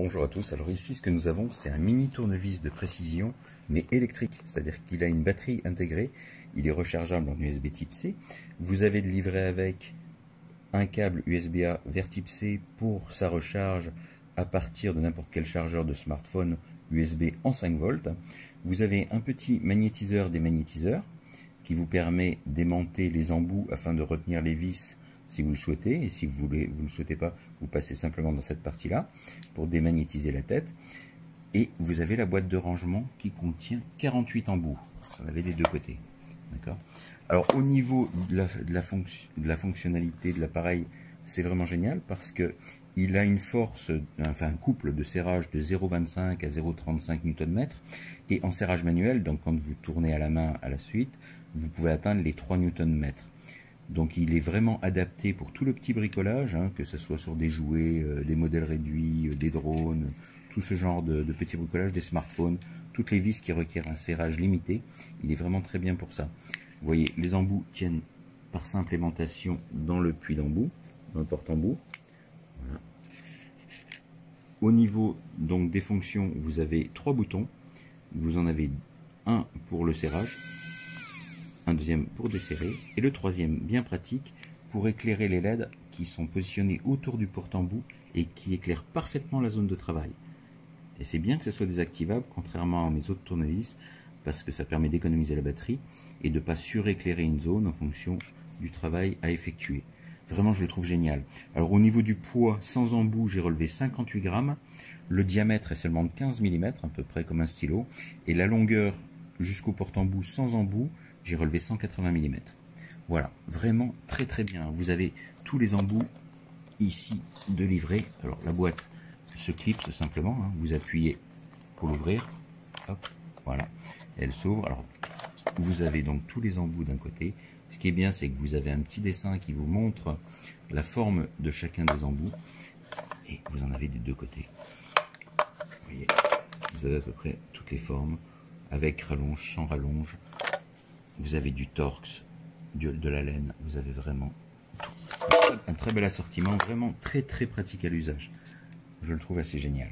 Bonjour à tous, alors ici ce que nous avons c'est un mini tournevis de précision mais électrique, c'est-à-dire qu'il a une batterie intégrée, il est rechargeable en USB type C, vous avez le livret avec un câble USB-A vers type C pour sa recharge à partir de n'importe quel chargeur de smartphone USB en 5 volts, vous avez un petit magnétiseur des magnétiseurs qui vous permet d'aimanter les embouts afin de retenir les vis si vous le souhaitez, et si vous ne le souhaitez pas, vous passez simplement dans cette partie-là pour démagnétiser la tête. Et vous avez la boîte de rangement qui contient 48 embouts. Vous en avez des deux côtés. D'accord. Alors au niveau de la fonctionnalité de l'appareil, c'est vraiment génial parce que il a une force, enfin un couple de serrage de 0,25 à 0,35 Nm et en serrage manuel, donc quand vous tournez à la main à la suite, vous pouvez atteindre les 3 Nm. Donc il est vraiment adapté pour tout le petit bricolage, hein, que ce soit sur des jouets, des modèles réduits, des drones, tout ce genre de petits bricolages, des smartphones, toutes les vis qui requièrent un serrage limité. Il est vraiment très bien pour ça. Vous voyez, les embouts tiennent par simple aimantation dans le puits d'embout, dans le porte-embout. Voilà. Au niveau donc des fonctions, vous avez 3 boutons. Vous en avez un pour le serrage, un deuxième pour desserrer, et le troisième, bien pratique, pour éclairer les LED qui sont positionnés autour du porte-embout et qui éclairent parfaitement la zone de travail. Et c'est bien que ce soit désactivable, contrairement à mes autres tournevis, parce que ça permet d'économiser la batterie et de ne pas suréclairer une zone en fonction du travail à effectuer. Vraiment, je le trouve génial. Alors au niveau du poids, sans embout, j'ai relevé 58 grammes. Le diamètre est seulement de 15 mm, à peu près comme un stylo. Et la longueur jusqu'au porte-embout sans embout, j'ai relevé 180 mm. Voilà, vraiment très très bien. Vous avez tous les embouts ici de livret. Alors la boîte se clipse simplement, hein. Vous appuyez pour l'ouvrir. Hop, voilà, elle s'ouvre. Alors vous avez donc tous les embouts d'un côté. Ce qui est bien, c'est que vous avez un petit dessin qui vous montre la forme de chacun des embouts. Et vous en avez des deux côtés. Vous voyez, vous avez à peu près toutes les formes, avec rallonge, sans rallonge. Vous avez du torx, de la laine, vous avez vraiment un très bel assortiment, vraiment très très pratique à l'usage. Je le trouve assez génial.